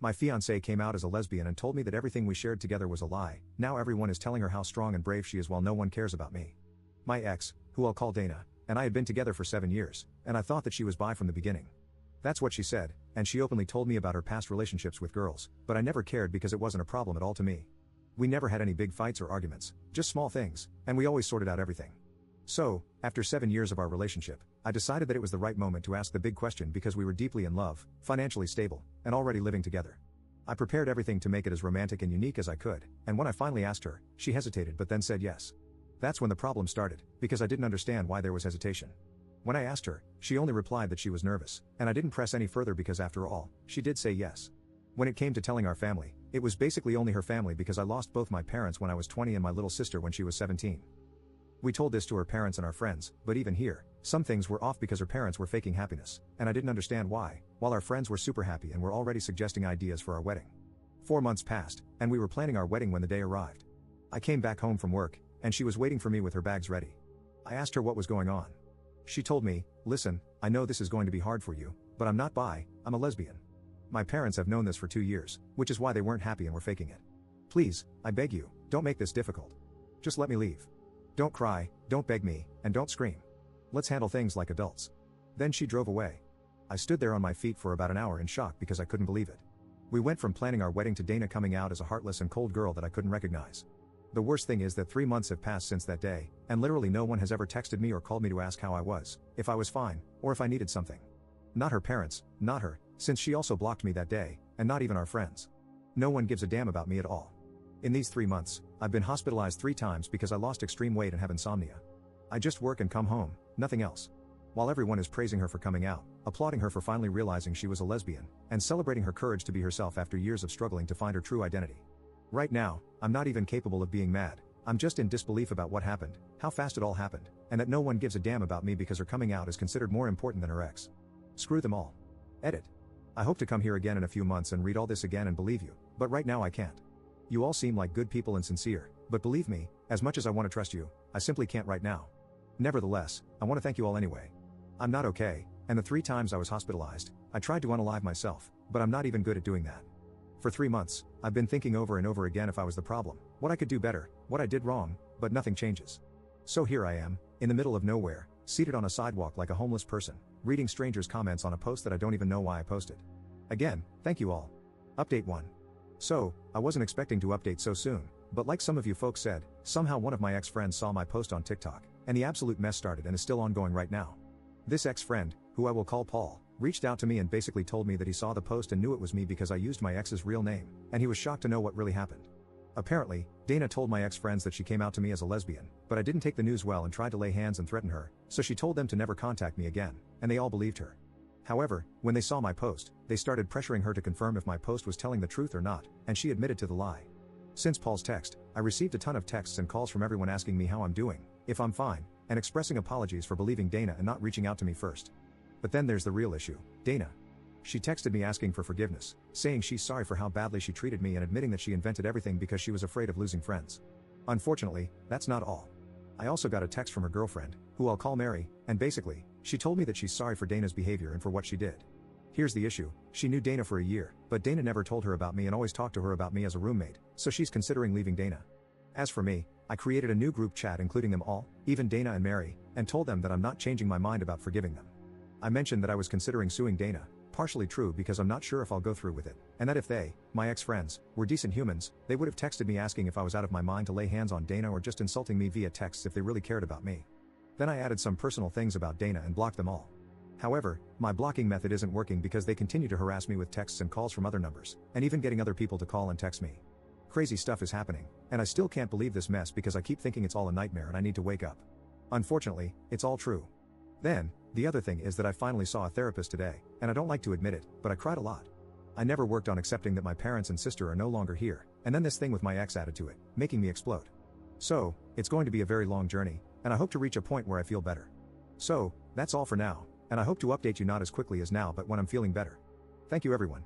My fiancée came out as a lesbian and told me that everything we shared together was a lie. Now everyone is telling her how strong and brave she is while no one cares about me. My ex, who I'll call Dana, and I had been together for 7 years, and I thought that she was bi from the beginning. That's what she said, and she openly told me about her past relationships with girls, but I never cared because it wasn't a problem at all to me. We never had any big fights or arguments, just small things, and we always sorted out everything. So, after 7 years of our relationship, I decided that it was the right moment to ask the big question because we were deeply in love, financially stable, and already living together. I prepared everything to make it as romantic and unique as I could, and when I finally asked her, she hesitated but then said yes. That's when the problem started, because I didn't understand why there was hesitation. When I asked her, she only replied that she was nervous, and I didn't press any further because after all, she did say yes. When it came to telling our family, it was basically only her family because I lost both my parents when I was 20 and my little sister when she was 17. We told this to her parents and our friends, but even here, some things were off because her parents were faking happiness, and I didn't understand why, while our friends were super happy and were already suggesting ideas for our wedding. 4 months passed, and we were planning our wedding when the day arrived. I came back home from work, and she was waiting for me with her bags ready. I asked her what was going on. She told me, "Listen, I know this is going to be hard for you, but I'm not bi, I'm a lesbian. My parents have known this for 2 years, which is why they weren't happy and were faking it. Please, I beg you, don't make this difficult. Just let me leave. Don't cry, don't beg me, and don't scream. Let's handle things like adults." Then she drove away. I stood there on my feet for about an hour in shock because I couldn't believe it. We went from planning our wedding to Dana coming out as a heartless and cold girl that I couldn't recognize. The worst thing is that 3 months have passed since that day, and literally no one has ever texted me or called me to ask how I was, if I was fine, or if I needed something. Not her parents, not her, since she also blocked me that day, and not even our friends. No one gives a damn about me at all. In these 3 months, I've been hospitalized 3 times because I lost extreme weight and have insomnia. I just work and come home, nothing else. While everyone is praising her for coming out, applauding her for finally realizing she was a lesbian, and celebrating her courage to be herself after years of struggling to find her true identity. Right now, I'm not even capable of being mad. I'm just in disbelief about what happened, how fast it all happened, and that no one gives a damn about me because her coming out is considered more important than her ex. Screw them all. Edit. I hope to come here again in a few months and read all this again and believe you, but right now I can't. You all seem like good people and sincere, but believe me, as much as I want to trust you, I simply can't right now. Nevertheless, I want to thank you all anyway. I'm not okay, and the 3 times I was hospitalized, I tried to unalive myself, but I'm not even good at doing that. For 3 months, I've been thinking over and over again if I was the problem, what I could do better, what I did wrong, but nothing changes. So here I am, in the middle of nowhere, seated on a sidewalk like a homeless person, reading strangers' comments on a post that I don't even know why I posted. Again, thank you all. Update 1. So, I wasn't expecting to update so soon, but like some of you folks said, somehow one of my ex-friends saw my post on TikTok, and the absolute mess started and is still ongoing right now. This ex-friend, who I will call Paul, reached out to me and basically told me that he saw the post and knew it was me because I used my ex's real name, and he was shocked to know what really happened. Apparently, Dana told my ex-friends that she came out to me as a lesbian, but I didn't take the news well and tried to lay hands and threaten her, so she told them to never contact me again, and they all believed her. However, when they saw my post, they started pressuring her to confirm if my post was telling the truth or not, and she admitted to the lie. Since Paul's text, I received a ton of texts and calls from everyone asking me how I'm doing, if I'm fine, and expressing apologies for believing Dana and not reaching out to me first. But then there's the real issue, Dana. She texted me asking for forgiveness, saying she's sorry for how badly she treated me and admitting that she invented everything because she was afraid of losing friends. Unfortunately, that's not all. I also got a text from her girlfriend, who I'll call Mary, and basically, she told me that she's sorry for Dana's behavior and for what she did. Here's the issue, she knew Dana for a year, but Dana never told her about me and always talked to her about me as a roommate, so she's considering leaving Dana. As for me, I created a new group chat including them all, even Dana and Mary, and told them that I'm not changing my mind about forgiving them. I mentioned that I was considering suing Dana, partially true because I'm not sure if I'll go through with it, and that if they, my ex-friends, were decent humans, they would have texted me asking if I was out of my mind to lay hands on Dana or just insulting me via texts if they really cared about me. Then I added some personal things about Dana and blocked them all. However, my blocking method isn't working because they continue to harass me with texts and calls from other numbers, and even getting other people to call and text me. Crazy stuff is happening, and I still can't believe this mess because I keep thinking it's all a nightmare and I need to wake up. Unfortunately, it's all true. Then, the other thing is that I finally saw a therapist today, and I don't like to admit it, but I cried a lot. I never worked on accepting that my parents and sister are no longer here, and then this thing with my ex added to it, making me explode. So, it's going to be a very long journey, and I hope to reach a point where I feel better. So, that's all for now, and I hope to update you not as quickly as now but when I'm feeling better. Thank you everyone.